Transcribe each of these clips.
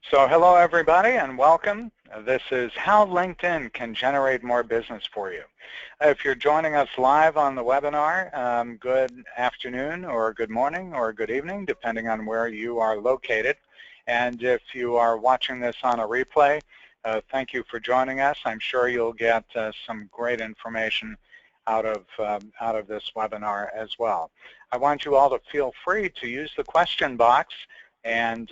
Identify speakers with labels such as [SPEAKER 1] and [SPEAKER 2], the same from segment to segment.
[SPEAKER 1] So hello everybody and welcome. This is how LinkedIn can generate more business for you. If you're joining us live on the webinar, good afternoon or good morning or good evening depending on where you are located. And if you are watching this on a replay, thank you for joining us. I'm sure you'll get some great information out of this webinar as well. I want you all to feel free to use the question box and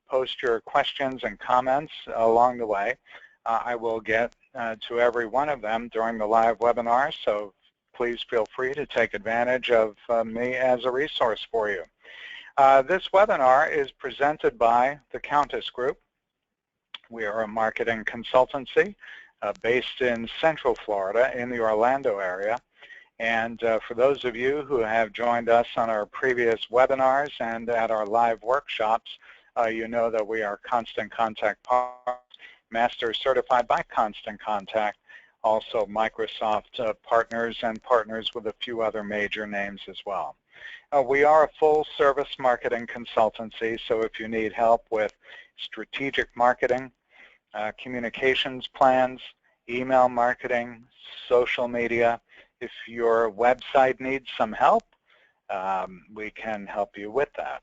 [SPEAKER 1] post your questions and comments along the way. I will get to every one of them during the live webinar, so please feel free to take advantage of me as a resource for you. This webinar is presented by the Countess Group. We are a marketing consultancy based in Central Florida in the Orlando area. And for those of you who have joined us on our previous webinars and at our live workshops, you know that we are Constant Contact partners, Master Certified by Constant Contact, also Microsoft partners and partners with a few other major names as well. We are a full-service marketing consultancy, so if you need help with strategic marketing, communications plans, email marketing, social media, if your website needs some help, we can help you with that.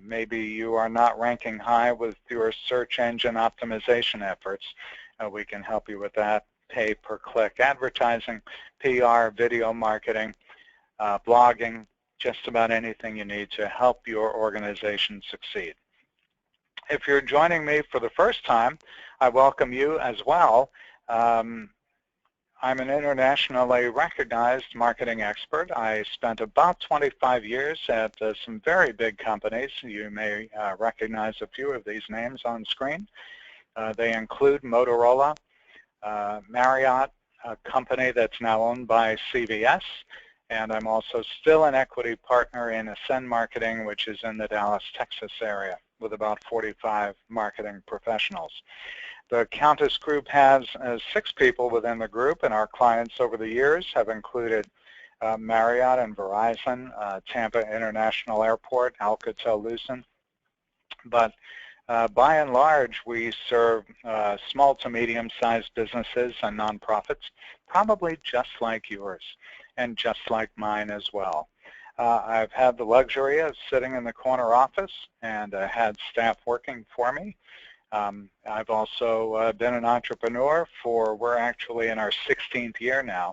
[SPEAKER 1] Maybe you are not ranking high with your search engine optimization efforts. We can help you with that. Pay-per-click advertising, PR, video marketing, blogging, just about anything you need to help your organization succeed. If you're joining me for the first time, I welcome you as well. I'm an internationally recognized marketing expert. I spent about 25 years at some very big companies. You may recognize a few of these names on screen. They include Motorola, Marriott, a company that's now owned by CVS, and I'm also still an equity partner in Ascend Marketing, which is in the Dallas, Texas area, with about 45 marketing professionals. The Countess Group has 6 people within the group, and our clients over the years have included Marriott and Verizon, Tampa International Airport, Alcatel-Lucent. But by and large, we serve small to medium-sized businesses and nonprofits, probably just like yours and just like mine as well. I've had the luxury of sitting in the corner office and had staff working for me. I've also been an entrepreneur we're actually in our 16th year now.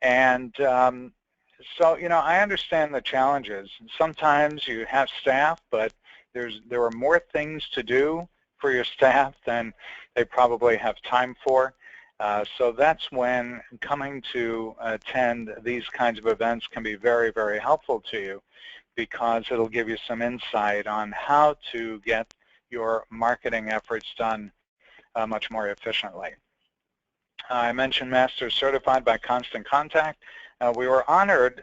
[SPEAKER 1] And so, you know, I understand the challenges. Sometimes you have staff, but there are more things to do for your staff than they probably have time for. So that's when coming to attend these kinds of events can be very, very helpful to you, because it'll give you some insight on how to get your marketing efforts done much more efficiently. I mentioned Master Certified by Constant Contact. We were honored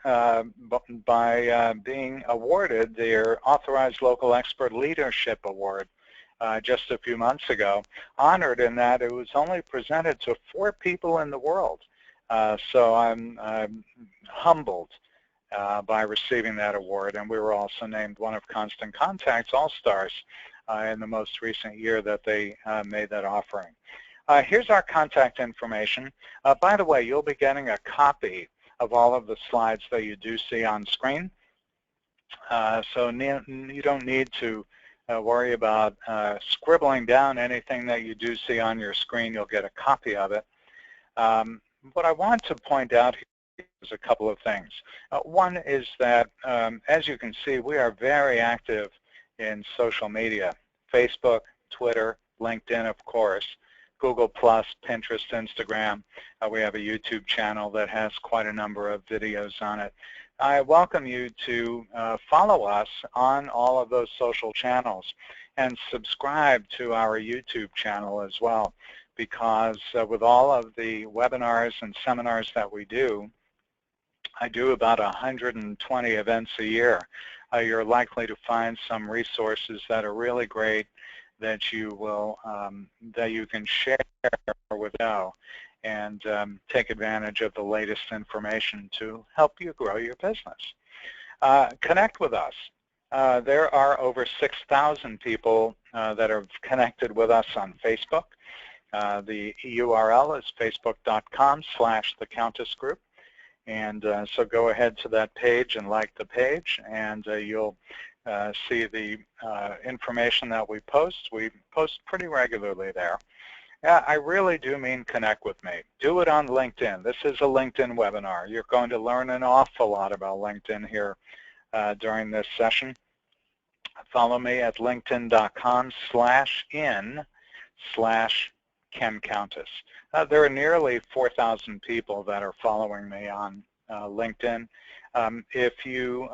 [SPEAKER 1] by being awarded their Authorized Local Expert Leadership Award just a few months ago. Honored in that it was only presented to 4 people in the world. So I'm humbled by receiving that award, and we were also named one of Constant Contact's All-Stars in the most recent year that they made that offering. Here's our contact information. By the way, you'll be getting a copy of all of the slides that you do see on screen. So you don't need to worry about scribbling down anything that you do see on your screen. You'll get a copy of it. What I want to point out here is a couple of things. One is that, as you can see, we are very active in social media: Facebook, Twitter, LinkedIn, of course, Google+, Pinterest, Instagram. We have a YouTube channel that has quite a number of videos on it. I welcome you to follow us on all of those social channels and subscribe to our YouTube channel as well, because with all of the webinars and seminars that we do, I do about 120 events a year. You're likely to find some resources that are really great that you will that you can share with you and take advantage of the latest information to help you grow your business. Connect with us. there are over 6,000 people that are connected with us on Facebook. The URL is facebook.com/thecountessgroup. And so go ahead to that page and like the page, and you'll see the information that we post. We post pretty regularly there. I really do mean connect with me. Do it on LinkedIn. This is a LinkedIn webinar. You're going to learn an awful lot about LinkedIn here during this session. Follow me at linkedin.com/in/Ken Countess. There are nearly 4,000 people that are following me on LinkedIn. If you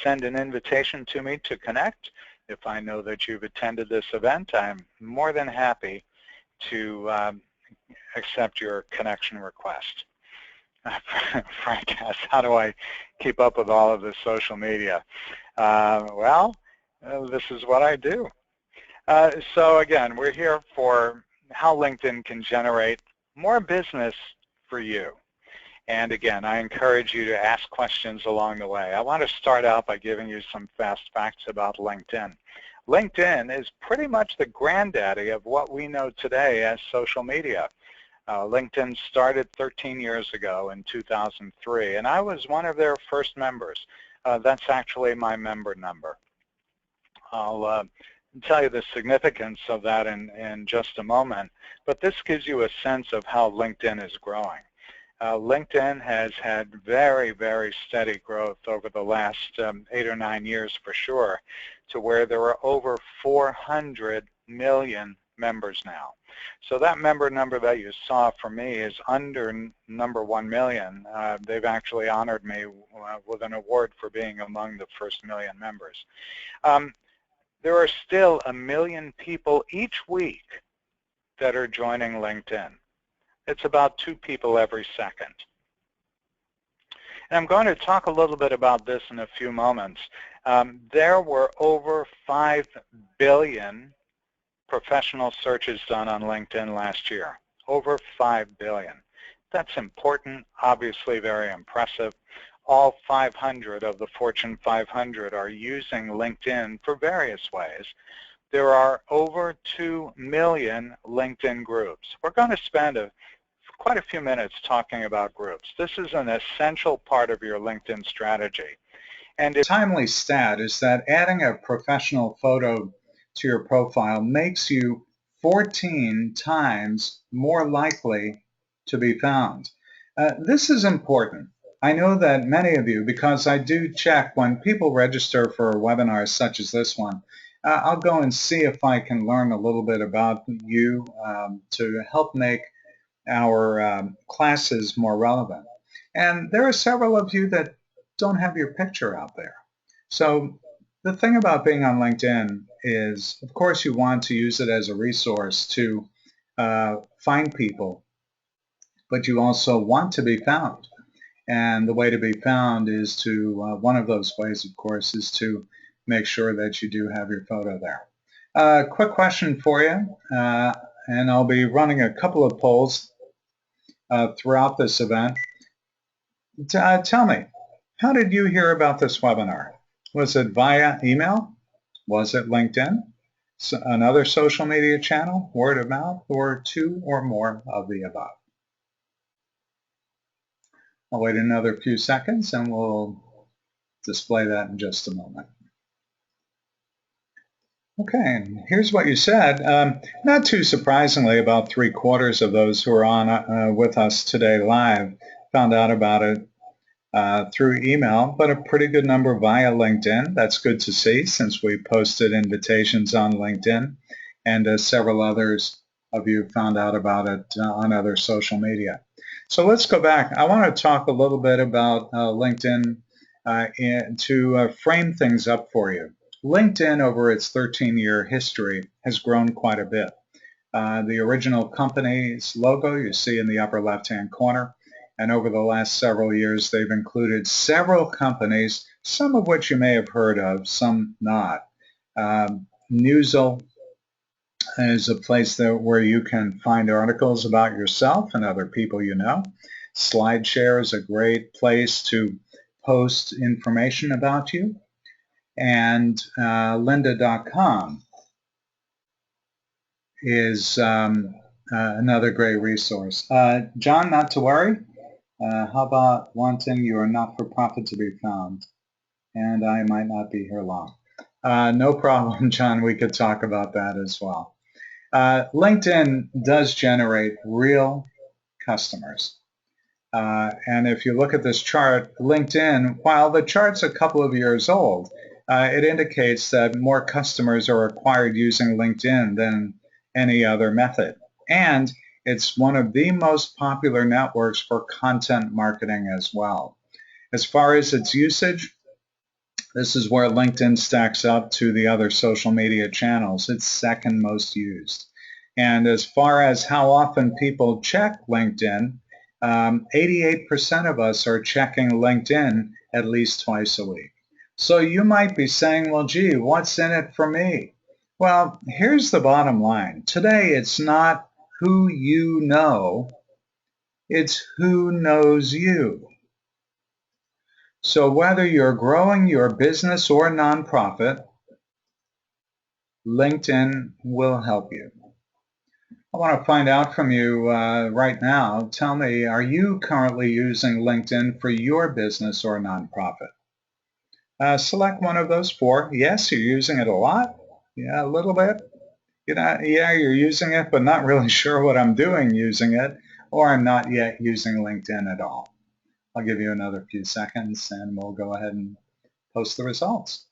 [SPEAKER 1] send an invitation to me to connect, if I know that you've attended this event, I'm more than happy to accept your connection request. Frank asks, how do I keep up with all of this social media? Well, this is what I do. So again, we're here for how LinkedIn can generate more business for you. And again, I encourage you to ask questions along the way. I want to start out by giving you some fast facts about LinkedIn. LinkedIn is pretty much the granddaddy of what we know today as social media. LinkedIn started 13 years ago in 2003, and I was one of their first members. That's actually my member number. I'll tell you the significance of that in just a moment, but this gives you a sense of how LinkedIn is growing. LinkedIn has had very, very steady growth over the last 8 or 9 years for sure, to where there are over 400 million members now. So that member number that you saw for me is under number 1 million. They've actually honored me with an award for being among the first 1 million members. There are still 1 million people each week that are joining LinkedIn. It's about 2 people every second. And I'm going to talk a little bit about this in a few moments. There were over 5 billion professional searches done on LinkedIn last year. Over 5 billion. That's important, obviously very impressive. All 500 of the Fortune 500 are using LinkedIn for various ways. There are over 2 million LinkedIn groups. We're going to spend quite a few minutes talking about groups. This is an essential part of your LinkedIn strategy. And a timely stat is that adding a professional photo to your profile makes you 14 times more likely to be found. This is important. I know that many of you, because I do check when people register for webinars such as this one, I'll go and see if I can learn a little bit about you to help make our classes more relevant. And there are several of you that don't have your picture out there. So the thing about being on LinkedIn is, of course, you want to use it as a resource to find people, but you also want to be found. And the way to be found is to, one of those ways, of course, is to make sure that you do have your photo there. Quick question for you, and I'll be running a couple of polls throughout this event. Tell me, how did you hear about this webinar? Was it via email? Was it LinkedIn? Another social media channel? Word of mouth? Or 2 or more of the above? I'll wait another few seconds and we'll display that in just a moment. Okay, here's what you said. Not too surprisingly, about 3/4 of those who are on with us today live found out about it through email, but a pretty good number via LinkedIn. That's good to see, since we posted invitations on LinkedIn, and several others of you found out about it on other social media. So let's go back. I want to talk a little bit about LinkedIn to frame things up for you. LinkedIn, over its 13-year history, has grown quite a bit. The original company's logo you see in the upper left-hand corner, and over the last several years they've included several companies, some of which you may have heard of, some not. Newsel is a place where you can find articles about yourself and other people you know. SlideShare is a great place to post information about you.
[SPEAKER 2] and lynda.com is another great resource. John, not to worry. How about wanting your not-for-profit to be found? And I might not be here long. No problem, John. We could talk about that as well. LinkedIn does generate real customers. And if you look at this chart, LinkedIn, while the chart's a couple of years old, it indicates that more customers are acquired using LinkedIn than any other method. And it's one of the most popular networks for content marketing as well. As far as its usage, this is where LinkedIn stacks up to the other social media channels. It's second most used. And as far as how often people check LinkedIn, 88% of us are checking LinkedIn at least twice a week. So you might be saying, well, gee, what's in it for me? Well, here's the bottom line. Today, it's not who you know, it's who knows you. So whether you're growing your business or nonprofit, LinkedIn will help you. I want to find out from you right now. Tell me, are you currently using LinkedIn for your business or nonprofit? Select one of those four. Yes, you're using it a lot. Yeah, a little bit. Yeah, you're using it, but not really sure what I'm doing using it, or I'm not yet using LinkedIn at all. I'll give you another few seconds and we'll go ahead and post the results.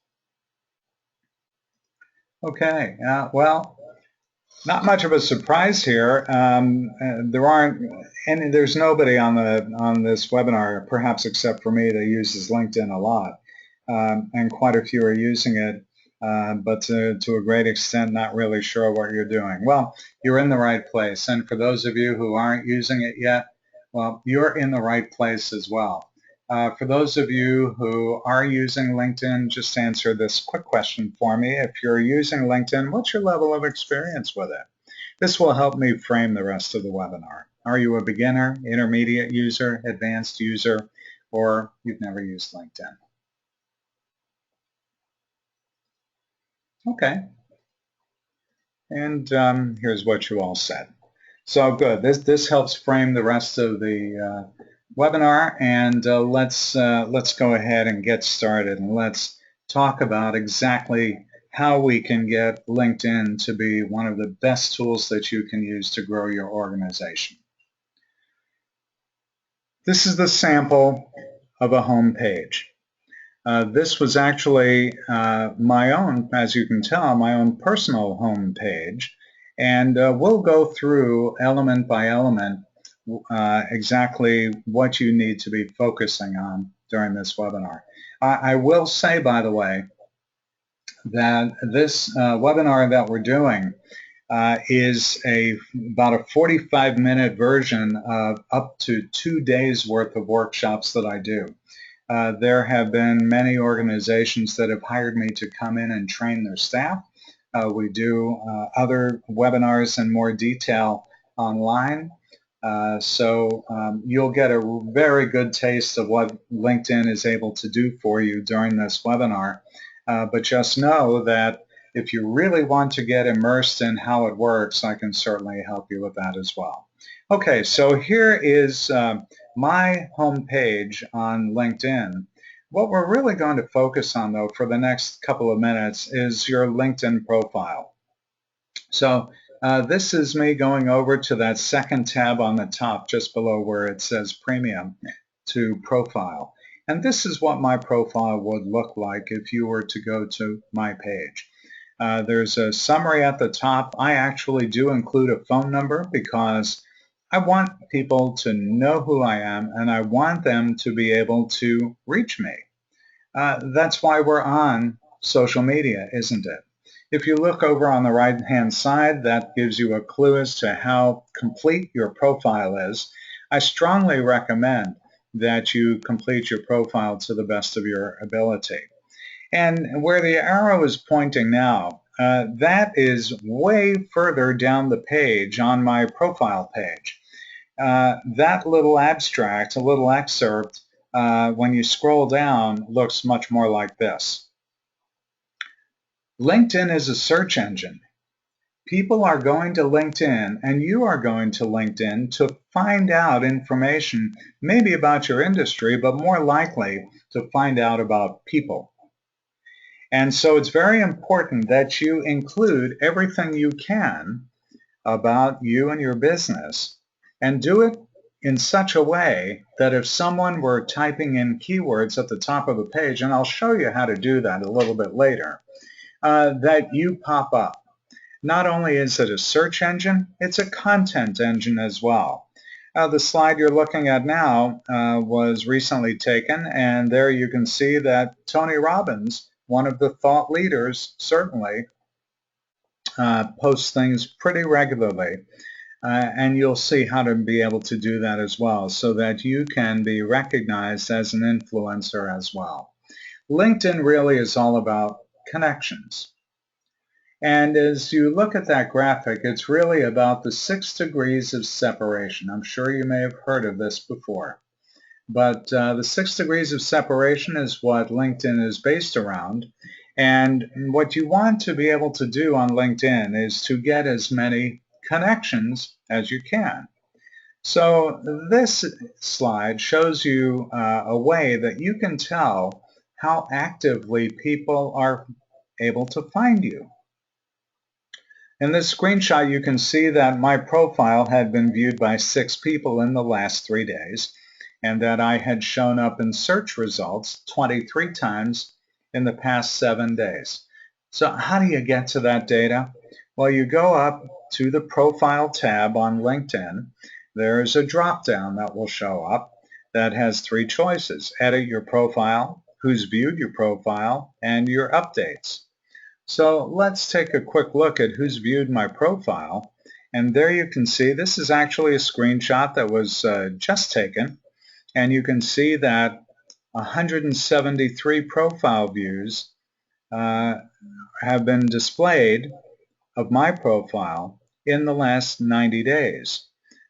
[SPEAKER 2] Okay, well, not much of a surprise here. There's nobody on this webinar, perhaps except for me, that uses LinkedIn a lot, and quite a few are using it, but to a great extent, not really sure what you're doing. Well, you're in the right place, and for those of you who aren't using it yet, well, you're in the right place as well. For those of you who are using LinkedIn, just answer this quick question for me. If you're using LinkedIn, what's your level of experience with it? This will help me frame the rest of the webinar. Are you a beginner, intermediate user, advanced user, or you've never used LinkedIn? Okay. And here's what you all said. So good. This helps frame the rest of the webinar, and let's go ahead and get started, and let's talk about exactly how we can get LinkedIn to be one of the best tools that you can use to grow your organization. This is the sample of a home page. This was actually my own, as you can tell, my own personal home page, and we'll go through element by element exactly what you need to be focusing on during this webinar. I will say, by the way, that this webinar that we're doing is about a 45-minute version of up to 2 days worth of workshops that I do. There have been many organizations that have hired me to come in and train their staff. We do other webinars in more detail online. So you'll get a very good taste of what LinkedIn is able to do for you during this webinar. But just know that if you really want to get immersed in how it works, I can certainly help you with that as well. Okay, so here is my home page on LinkedIn. What we're really going to focus on, though, for the next couple of minutes is your LinkedIn profile. So this is me going over to that second tab on the top, just below where it says Premium, to Profile. And this is what my profile would look like if you were to go to my page. There's a summary at the top. I actually do include a phone number because I want people to know who I am, and I want them to be able to reach me. That's why we're on social media, isn't it? If you look over on the right-hand side, that gives you a clue as to how complete your profile is. I strongly recommend that you complete your profile to the best of your ability. And where the arrow is pointing now, that is way further down the page on my profile page. That little abstract, a little excerpt, when you scroll down, looks much more like this. LinkedIn is a search engine. People are going to LinkedIn, and you are going to LinkedIn to find out information maybe about your industry, but more likely to find out about people. And so it's very important that you include everything you can about you and your business, and do it in such a way that if someone were typing in keywords at the top of the page, and I'll show you how to do that a little bit later, that you pop up. Not only is it a search engine, it's a content engine as well. The slide you're looking at now was recently taken, and there you can see that Tony Robbins, one of the thought leaders, certainly posts things pretty regularly. And you'll see how to be able to do that as well so that you can be recognized as an influencer as well. LinkedIn really is all about connections. And as you look at that graphic, it's really about the 6 degrees of separation. I'm sure you may have heard of this before. But the 6 degrees of separation is what LinkedIn is based around. And what you want to be able to do on LinkedIn is to get as many connections as you can. So this slide shows you a way that you can tell how actively people are able to find you. In this screenshot, you can see that my profile had been viewed by 6 people in the last 3 days, and that I had shown up in search results 23 times in the past 7 days. So how do you get to that data? Well, you go up to the Profile tab on LinkedIn. There is a drop-down that will show up that has 3 choices: edit your profile, who's viewed your profile, and your updates. So let's take a quick look at who's viewed my profile. And there you can see this is actually a screenshot that was just taken. And you can see that 173 profile views have been displayed of my profile in the last 90 days.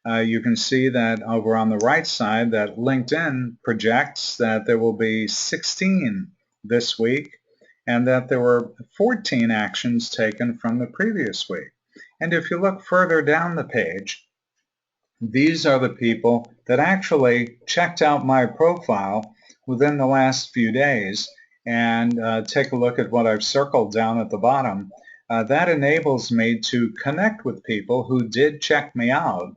[SPEAKER 2] You can see that over on the right side that LinkedIn projects that there will be 16 this week, and that there were 14 actions taken from the previous week. And if you look further down the page, these are the people that actually checked out my profile within the last few days. And take a look at what I've circled down at the bottom. That enables me to connect with people who did check me out.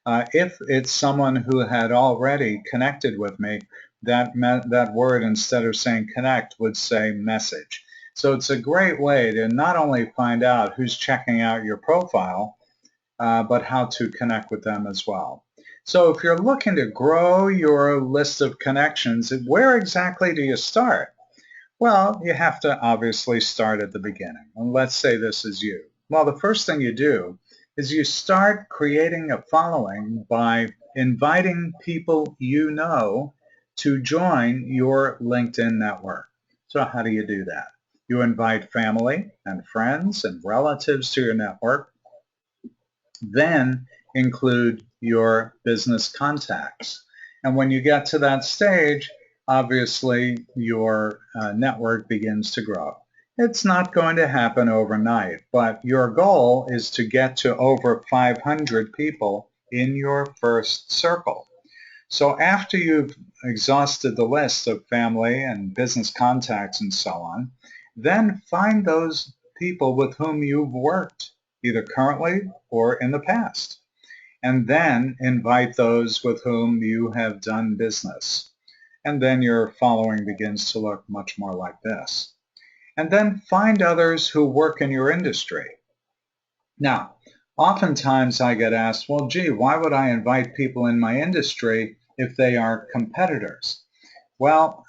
[SPEAKER 2] If it's someone who had already connected with me, that word, instead of saying connect, would say message. So it's a great way to not only find out who's checking out your profile, but how to connect with them as well. So if you're looking to grow your list of connections, where exactly do you start? Well, you have to obviously start at the beginning. And let's say this is you. Well, the first thing you do is you start creating a following by inviting people you know to join your LinkedIn network. So how do you do that? You invite family and friends and relatives to your network, then include your business contacts. And when you get to that stage, obviously your network begins to grow. It's not going to happen overnight, but your goal is to get to over 500 people in your first circle. So after you've exhausted the list of family and business contacts and so on, then find those people with whom you've worked, either currently or in the past, and then invite those with whom you have done business. And then your following begins to look much more like this. And then find others who work in your industry. Now, oftentimes I get asked, well, gee, why would I invite people in my industry if they are competitors? Well,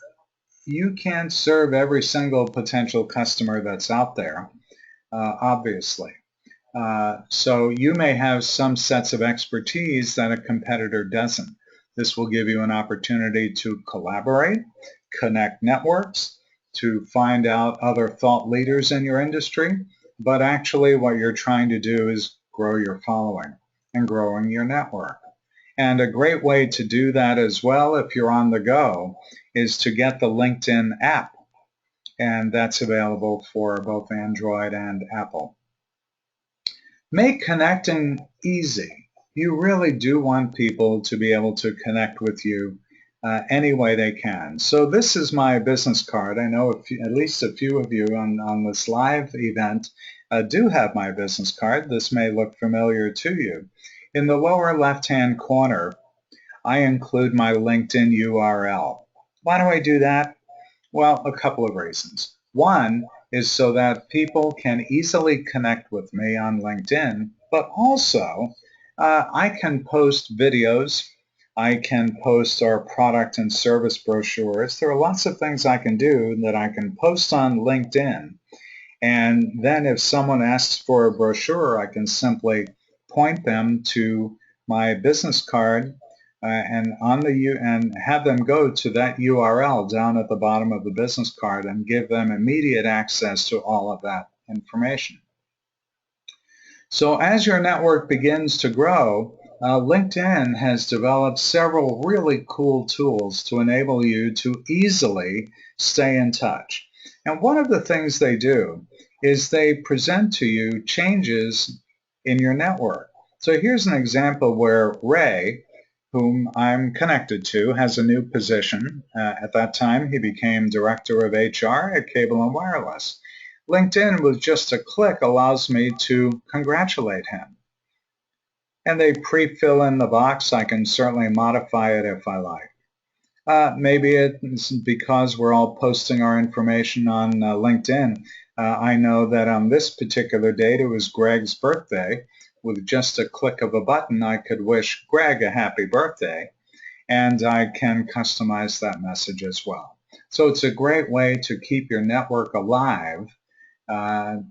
[SPEAKER 2] you can't serve every single potential customer that's out there, obviously. So you may have some sets of expertise that a competitor doesn't. This will give you an opportunity to collaborate, connect networks, to find out other thought leaders in your industry, but actually what you're trying to do is grow your following and growing your network. And a great way to do that as well, if you're on the go, is to get the LinkedIn app. and that's available for both Android and Apple. Make connecting easy. You really do want people to be able to connect with you any way they can. So this is my business card. I know at least a few of you on this live event do have my business card. This may look familiar to you. In the lower left-hand corner, I include my LinkedIn URL. Why do I do that? Well, a couple of reasons. One is so that people can easily connect with me on LinkedIn, but also I can post videos, I can post our product and service brochures. There are lots of things I can do that I can post on LinkedIn. And then if someone asks for a brochure, I can simply point them to my business card and have them go to that URL down at the bottom of the business card and give them immediate access to all of that information. So as your network begins to grow, LinkedIn has developed several really cool tools to enable you to easily stay in touch. And one of the things they do is they present to you changes in your network. So here's an example where Ray, whom I'm connected to, has a new position. At that time, he became Director of HR at Cable & Wireless. LinkedIn, with just a click, allows me to congratulate him. And they pre-fill in the box. I can certainly modify it if I like. Maybe it's because we're all posting our information on LinkedIn. I know that on this particular date, it was Greg's birthday. With just a click of a button, I could wish Greg a happy birthday, and I can customize that message as well. So it's a great way to keep your network alive,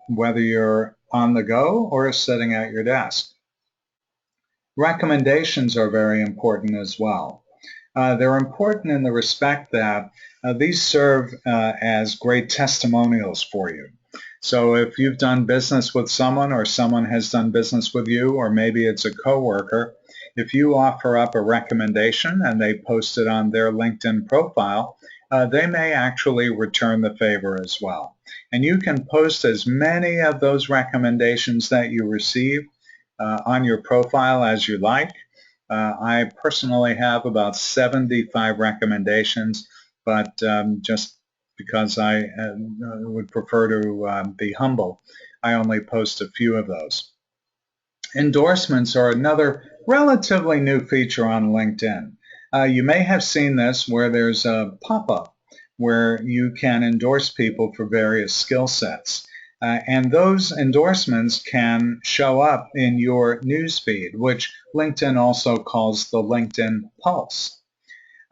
[SPEAKER 2] whether you're on the go or sitting at your desk. Recommendations are very important as well. They're important in the respect that these serve as great testimonials for you. So if you've done business with someone or someone has done business with you, or maybe it's a coworker, if you offer up a recommendation and they post it on their LinkedIn profile, they may actually return the favor as well. And you can post as many of those recommendations that you receive on your profile as you like. I personally have about 75 recommendations, but just because I would prefer to be humble, I only post a few of those. Endorsements are another relatively new feature on LinkedIn. You may have seen this where there's a pop-up where you can endorse people for various skill sets. And those endorsements can show up in your newsfeed, which LinkedIn also calls the LinkedIn Pulse.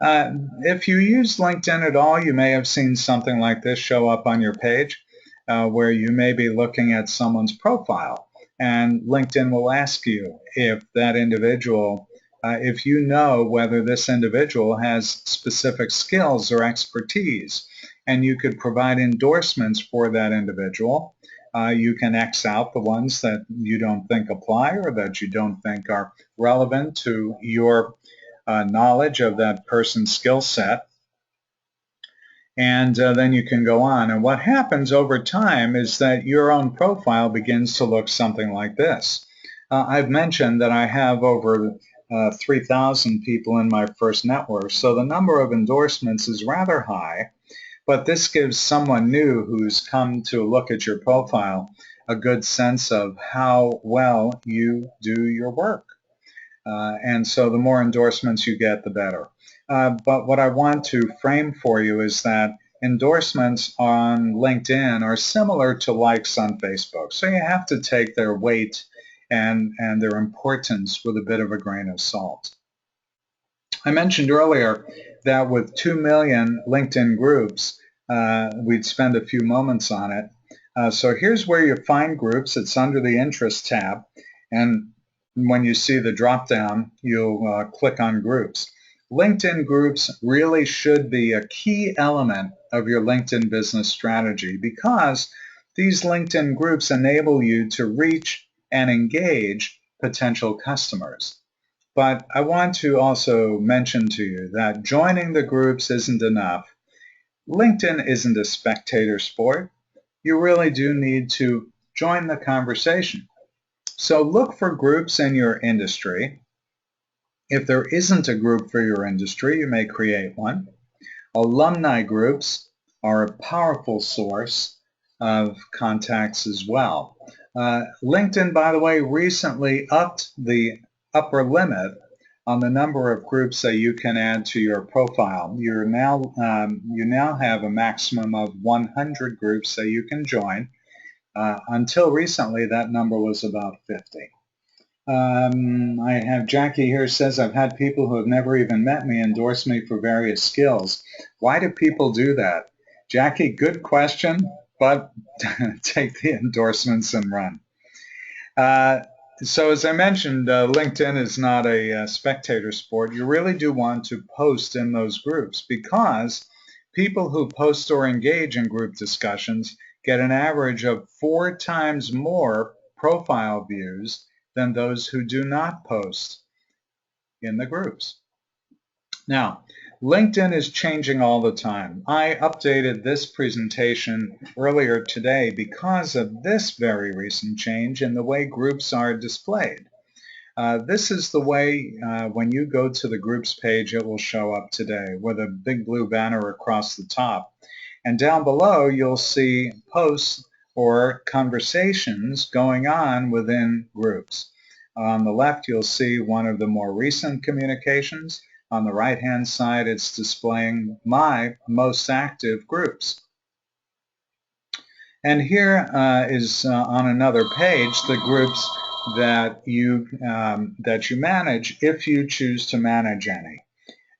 [SPEAKER 2] If you use LinkedIn at all, you may have seen something like this show up on your page where you may be looking at someone's profile, and LinkedIn will ask you if that individual, if you know whether this individual has specific skills or expertise, and you could provide endorsements for that individual. You can X out the ones that you don't think apply or that you don't think are relevant to your knowledge of that person's skill set. And then you can go on. And what happens over time is that your own profile begins to look something like this. I've mentioned that I have over 3,000 people in my first network, so the number of endorsements is rather high. But this gives someone new who's come to look at your profile a good sense of how well you do your work. And so the more endorsements you get, the better. But what I want to frame for you is that endorsements on LinkedIn are similar to likes on Facebook. So you have to take their weight and their importance with a bit of a grain of salt. I mentioned earlier that with 2 million LinkedIn groups, we'd spend a few moments on it. So here's where you find groups. It's under the Interest tab. And when you see the drop-down, you'll click on Groups. LinkedIn groups really should be a key element of your LinkedIn business strategy because these LinkedIn groups enable you to reach and engage potential customers. But I want to also mention to you that joining the groups isn't enough. LinkedIn isn't a spectator sport. You really do need to join the conversation. So look for groups in your industry. If there isn't a group for your industry, you may create one. Alumni groups are a powerful source of contacts as well. LinkedIn, by the way, recently upped the upper limit on the number of groups that you can add to your profile. You now have a maximum of 100 groups that you can join. Until recently, that number was about 50. I have Jackie here says, I've had people who have never even met me endorse me for various skills. Why do people do that? Jackie, good question, but take the endorsements and run. So as I mentioned, LinkedIn is not a spectator sport. You really do want to post in those groups because people who post or engage in group discussions get an average of 4 times more profile views than those who do not post in the groups. Now, LinkedIn is changing all the time. I updated this presentation earlier today because of this very recent change in the way groups are displayed. This is the way when you go to the groups page, it will show up today with a big blue banner across the top. And down below, you'll see posts or conversations going on within groups. On the left, you'll see one of the more recent communications. On the right-hand side, it's displaying my most active groups. And here is on another page the groups that you manage if you choose to manage any.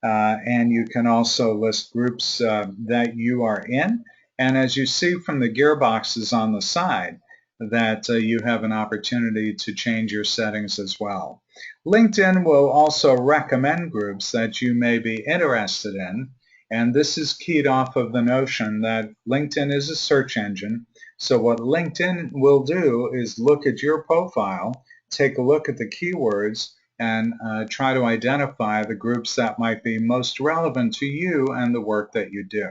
[SPEAKER 2] And you can also list groups that you are in. And as you see from the gearboxes on the side, that you have an opportunity to change your settings as well. LinkedIn will also recommend groups that you may be interested in, and this is keyed off of the notion that LinkedIn is a search engine. So what LinkedIn will do is look at your profile, take a look at the keywords, and try to identify the groups that might be most relevant to you and the work that you do.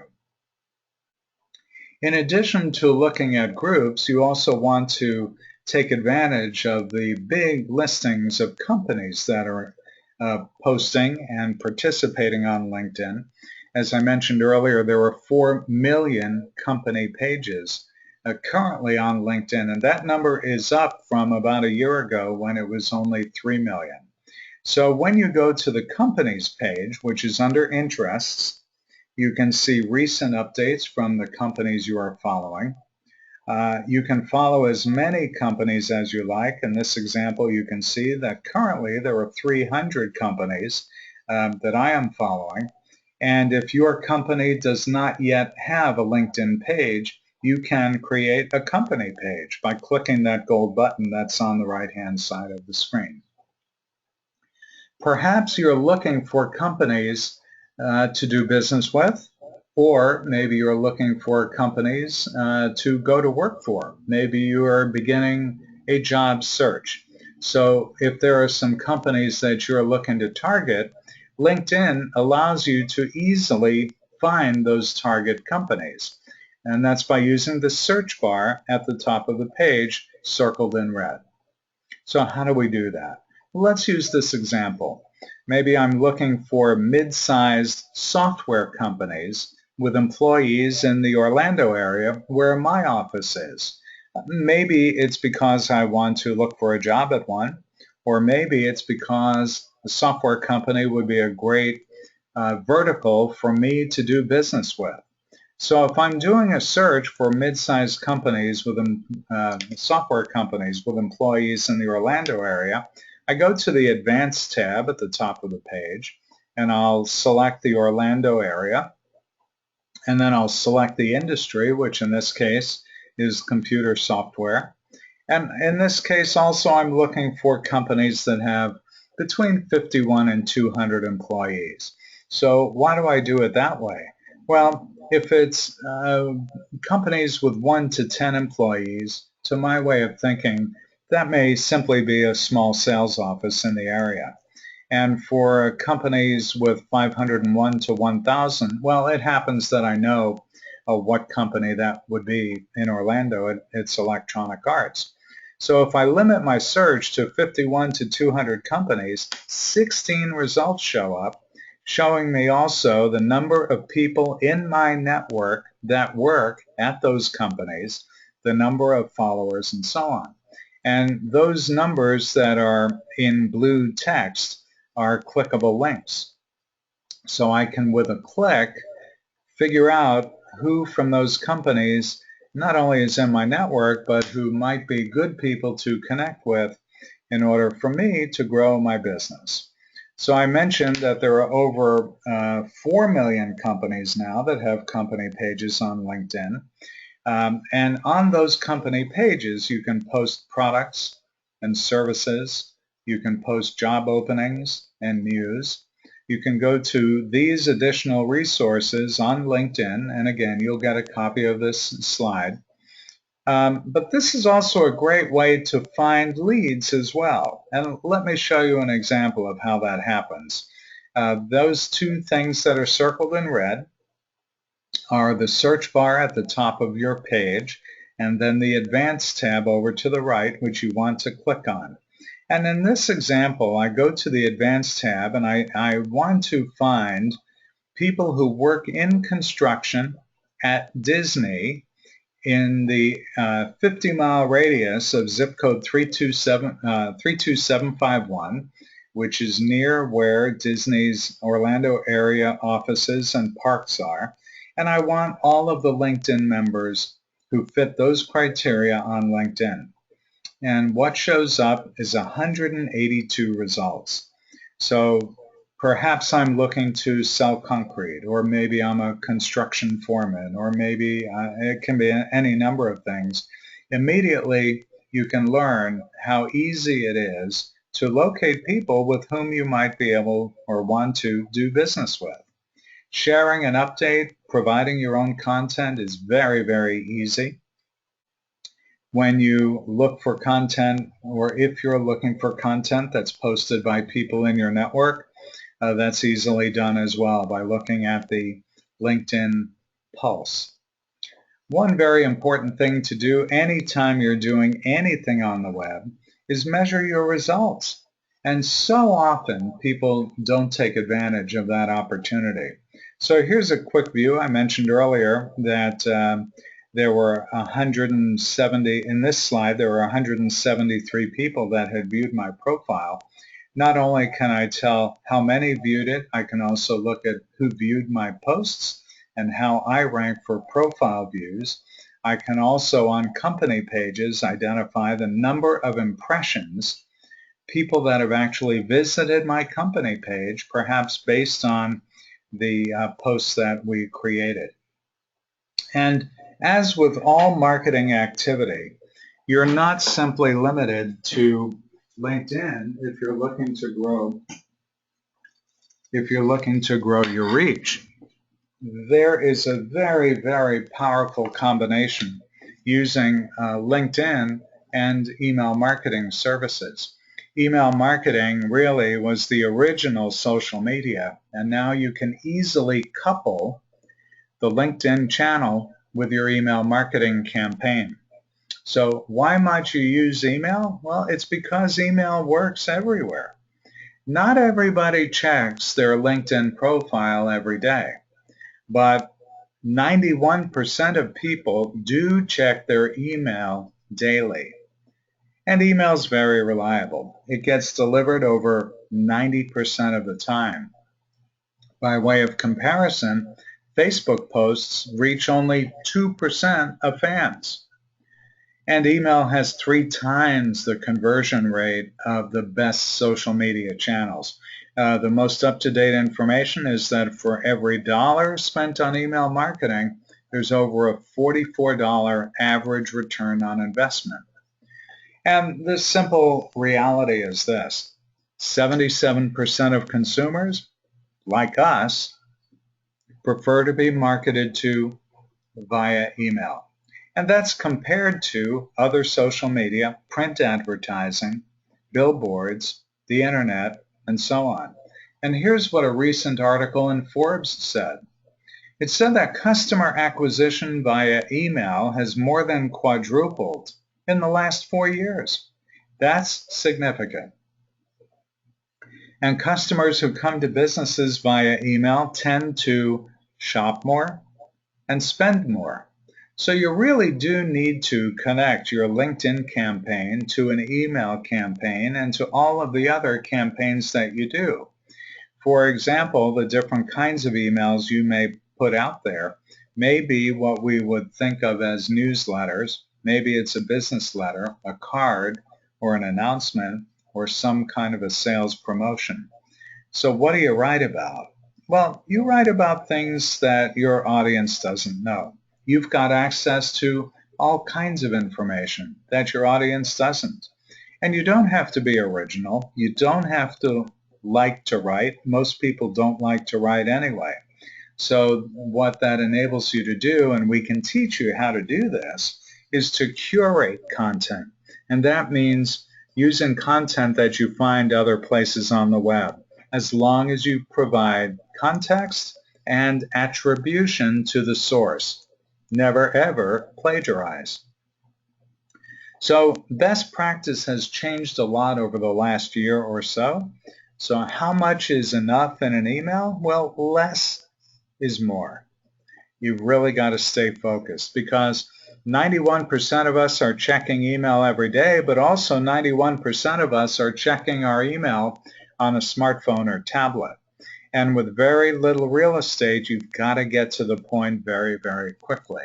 [SPEAKER 2] In addition to looking at groups, you also want to take advantage of the big listings of companies that are posting and participating on LinkedIn. As I mentioned earlier, there are 4 million company pages currently on LinkedIn, and that number is up from about a year ago when it was only 3 million. So when you go to the companies page, which is under interests, you can see recent updates from the companies you are following. You can follow as many companies as you like. In this example, you can see that currently there are 300 companies that I am following. And if your company does not yet have a LinkedIn page, you can create a company page by clicking that gold button that's on the right-hand side of the screen. Perhaps you're looking for companies to do business with, or maybe you're looking for companies to go to work for. Maybe you are beginning a job search. So if there are some companies that you're looking to target, LinkedIn allows you to easily find those target companies. And that's by using the search bar at the top of the page circled in red. So how do we do that? Let's use this example. Maybe I'm looking for mid-sized software companies with employees in the Orlando area where my office is. Maybe it's because I want to look for a job at one, or maybe it's because a software company would be a great vertical for me to do business with. So if I'm doing a search for mid-sized companies with software companies with employees in the Orlando area, I go to the Advanced tab at the top of the page, and I'll select the Orlando area, and then I'll select the industry, which in this case is computer software. And in this case also I'm looking for companies that have between 51 and 200 employees. So why do I do it that way? Well, if it's companies with 1 to 10 employees, to my way of thinking, that may simply be a small sales office in the area. And for companies with 501 to 1,000, well, it happens that I know what company that would be in Orlando. It's Electronic Arts. So if I limit my search to 51 to 200 companies, 16 results show up, showing me also the number of people in my network that work at those companies, the number of followers, and so on. And those numbers that are in blue text are clickable links. So I can, with a click, figure out who from those companies not only is in my network, but who might be good people to connect with in order for me to grow my business. So I mentioned that there are over 4 million companies now that have company pages on LinkedIn. And on those company pages, you can post products and services. You can post job openings and news. You can go to these additional resources on LinkedIn, and again, you'll get a copy of this slide. But this is also a great way to find leads as well. And let me show you an example of how that happens. Those two things that are circled in red are the search bar at the top of your page, and then the Advanced tab over to the right, which you want to click on. And in this example, I go to the Advanced tab, and I want to find people who work in construction at Disney in the 50-mile radius of zip code 32751, which is near where Disney's Orlando area offices and parks are. And I want all of the LinkedIn members who fit those criteria on LinkedIn. And what shows up is 182 results. So perhaps I'm looking to sell concrete, or maybe I'm a construction foreman, or maybe it can be any number of things. Immediately, you can learn how easy it is to locate people with whom you might be able or want to do business with. Sharing an update, providing your own content is very, very easy. When you look for content, or if you're looking for content that's posted by people in your network, that's easily done as well by looking at the LinkedIn Pulse. One very important thing to do anytime you're doing anything on the web is measure your results. And so often people don't take advantage of that opportunity. So here's a quick view. I mentioned earlier that there were 170, in this slide, there were 173 people that had viewed my profile. Not only can I tell how many viewed it, I can also look at who viewed my posts and how I rank for profile views. I can also, on company pages, identify the number of impressions, people that have actually visited my company page, perhaps based on the posts that we created. And as with all marketing activity, you're not simply limited to LinkedIn if you're looking to grow your reach. There is a very, very powerful combination using LinkedIn and email marketing services. Email marketing really was the original social media, and now you can easily couple the LinkedIn channel with your email marketing campaign. So why might you use email? Well, it's because email works everywhere. Not everybody checks their LinkedIn profile every day, but 91% of people do check their email daily. And email is very reliable. It gets delivered over 90% of the time. By way of comparison, Facebook posts reach only 2% of fans. And email has 3 times the conversion rate of the best social media channels. The most up-to-date information is that for every dollar spent on email marketing, there's over a $44 average return on investment. And the simple reality is this: 77% of consumers, like us, prefer to be marketed to via email. And that's compared to other social media, print advertising, billboards, the internet, and so on. And here's what a recent article in Forbes said. It said that customer acquisition via email has more than quadrupled in the last 4 years. That's significant. And customers who come to businesses via email tend to shop more and spend more. So you really do need to connect your LinkedIn campaign to an email campaign and to all of the other campaigns that you do. For example, the different kinds of emails you may put out there may be what we would think of as newsletters. Maybe it's a business letter, a card, or an announcement, or some kind of a sales promotion. So what do you write about? Well, you write about things that your audience doesn't know. You've got access to all kinds of information that your audience doesn't. And you don't have to be original. You don't have to like to write. Most people don't like to write anyway. So what that enables you to do, and we can teach you how to do this, is to curate content. And that means using content that you find other places on the web, as long as you provide context and attribution to the source. Never ever plagiarize. So best practice has changed a lot over the last year or so. So how much is enough in an email? Well, less is more. You've really got to stay focused because 91% of us are checking email every day, but also 91% of us are checking our email on a smartphone or tablet. And with very little real estate, you've got to get to the point very, very quickly.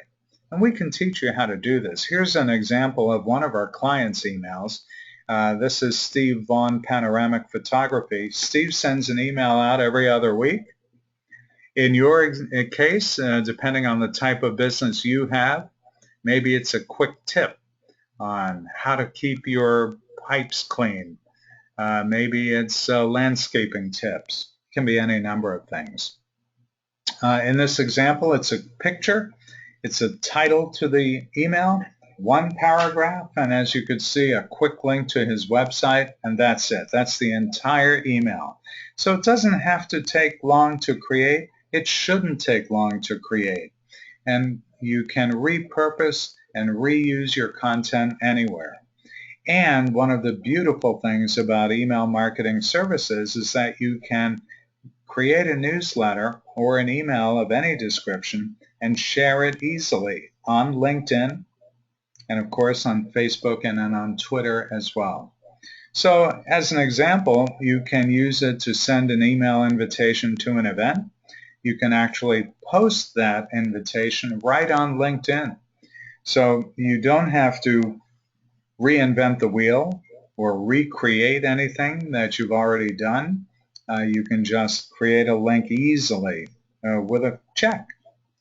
[SPEAKER 2] And we can teach you how to do this. Here's an example of one of our clients' emails. This is Steve Vaughn, Panoramic Photography. Steve sends an email out every other week. In your case, depending on the type of business you have, maybe it's a quick tip on how to keep your pipes clean. Maybe it's landscaping tips. It can be any number of things. In this example, it's a picture. It's a title to the email, one paragraph, and as you could see, a quick link to his website, and that's it. That's the entire email. So it doesn't have to take long to create. It shouldn't take long to create. And you can repurpose and reuse your content anywhere. And one of the beautiful things about email marketing services is that you can create a newsletter or an email of any description and share it easily on LinkedIn and of course on Facebook and on Twitter as well. So as an example, you can use it to send an email invitation to an event. You can actually post that invitation right on LinkedIn. So you don't have to reinvent the wheel or recreate anything that you've already done. You can just create a link easily with a check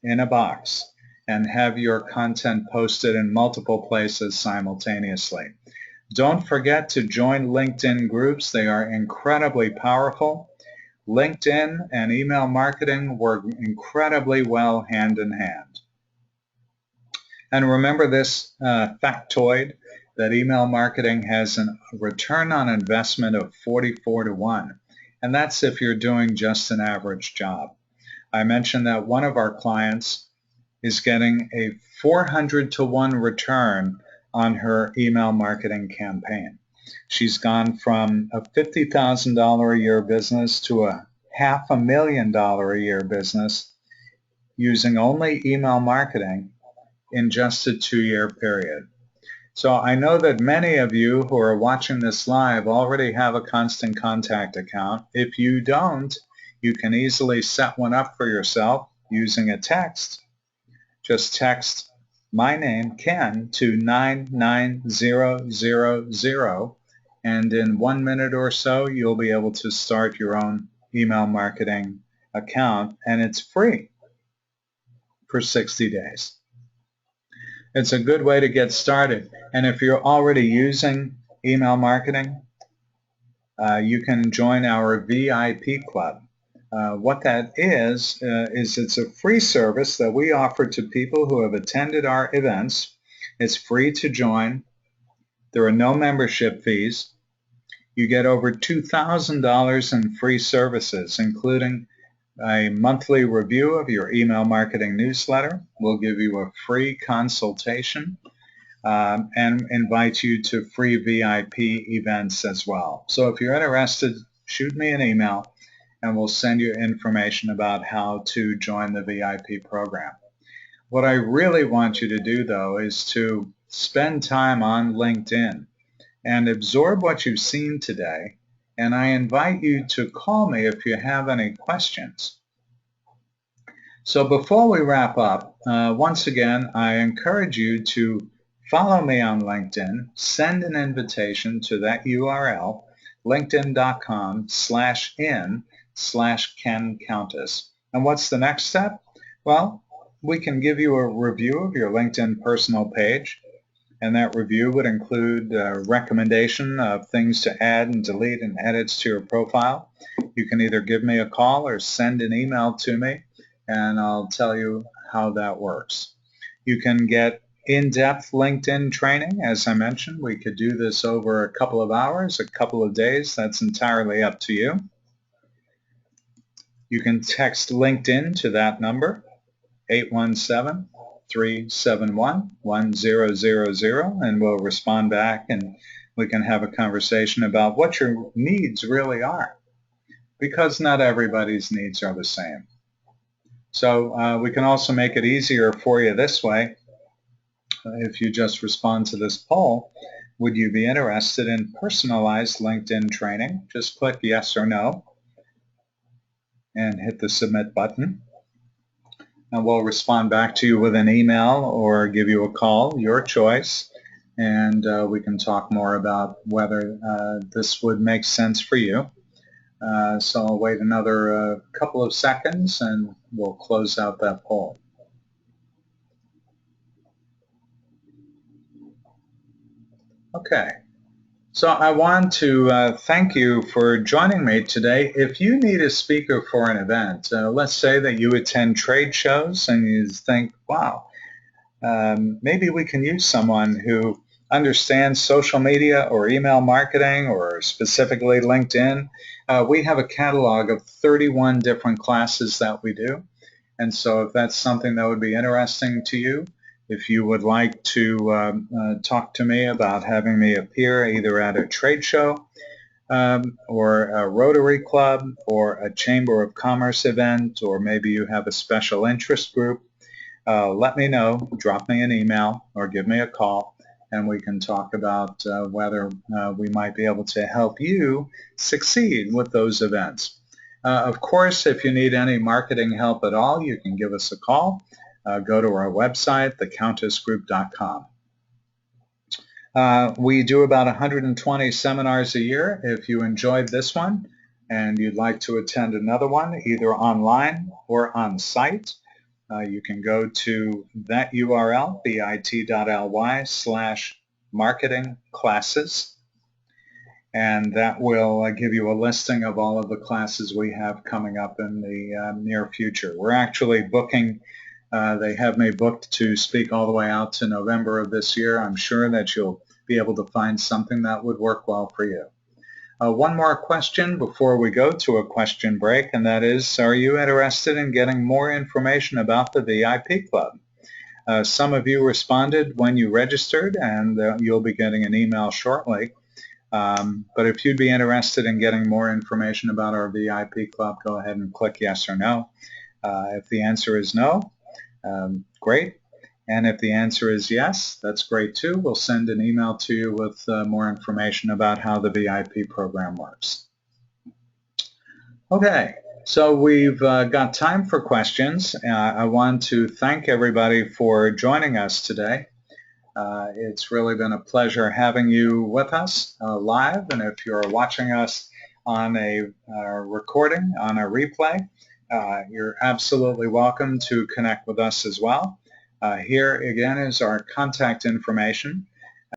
[SPEAKER 2] in a box and have your content posted in multiple places simultaneously. Don't forget to join LinkedIn groups. They are incredibly powerful. LinkedIn and email marketing work incredibly well hand in hand. And remember this factoid, that email marketing has a return on investment of 44 to 1. And that's if you're doing just an average job. I mentioned that one of our clients is getting a 400 to 1 return on her email marketing campaign. She's gone from a $50,000 a year business to a $500,000 a year business using only email marketing in just a 2-year period. So I know that many of you who are watching this live already have a Constant Contact account. If you don't, you can easily set one up for yourself using a text. Just text my name, Ken, to 99000, and in 1 minute or so, you'll be able to start your own email marketing account, and it's free for 60 days. It's a good way to get started. And if you're already using email marketing, you can join our VIP club. What that is it's a free service that we offer to people who have attended our events. It's free to join. There are no membership fees. You get over $2,000 in free services, including a monthly review of your email marketing newsletter. We'll give you a free consultation and invite you to free VIP events as well. So if you're interested, shoot me an email and we'll send you information about how to join the VIP program. What I really want you to do, though, is to spend time on LinkedIn and absorb what you've seen today, and I invite you to call me if you have any questions. So before we wrap up, once again, I encourage you to follow me on LinkedIn, send an invitation to that URL, linkedin.com/in/Ken Countess. And what's the next step? Well, we can give you a review of your LinkedIn personal page, and that review would include a recommendation of things to add and delete and edits to your profile. You can either give me a call or send an email to me, and I'll tell you how that works. You can get in-depth LinkedIn training. As I mentioned, we could do this over a couple of hours, a couple of days. That's entirely up to you. You can text LinkedIn to that number, 817-371-1000, and we'll respond back and we can have a conversation about what your needs really are, because not everybody's needs are the same. So we can also make it easier for you this way. If you just respond to this poll, would you be interested in personalized LinkedIn training? Just click yes or no and hit the submit button. And we'll respond back to you with an email or give you a call, your choice, and we can talk more about whether this would make sense for you. So I'll wait another couple of seconds and we'll close out that poll. Okay, so I want to thank you for joining me today. If you need a speaker for an event, let's say that you attend trade shows and you think, wow, maybe we can use someone who understands social media or email marketing or specifically LinkedIn. We have a catalog of 31 different classes that we do. And so if that's something that would be interesting to you, if you would like to talk to me about having me appear either at a trade show or a Rotary Club or a Chamber of Commerce event, or maybe you have a special interest group, let me know, drop me an email or give me a call, and we can talk about whether we might be able to help you succeed with those events. Of course, if you need any marketing help at all, you can give us a call. Go to our website, thecountessgroup.com. We do about 120 seminars a year. If you enjoyed this one and you'd like to attend another one, either online or on site, you can go to that URL, bit.ly/marketing-classes, and that will give you a listing of all of the classes we have coming up in the near future. We're actually booking. They have me booked to speak all the way out to November of this year. I'm sure that you'll be able to find something that would work well for you. One more question before we go to a question break, and that is, are you interested in getting more information about the VIP Club? Some of you responded when you registered, and you'll be getting an email shortly. But if you'd be interested in getting more information about our VIP Club, go ahead and click yes or no. If the answer is no, great. And if the answer is yes, that's great too. We'll send an email to you with more information about how the VIP program works. Okay, so we've got time for questions. I want to thank everybody for joining us today. It's really been a pleasure having you with us live, and if you're watching us on a recording, on a replay, you're absolutely welcome to connect with us as well. Here again is our contact information.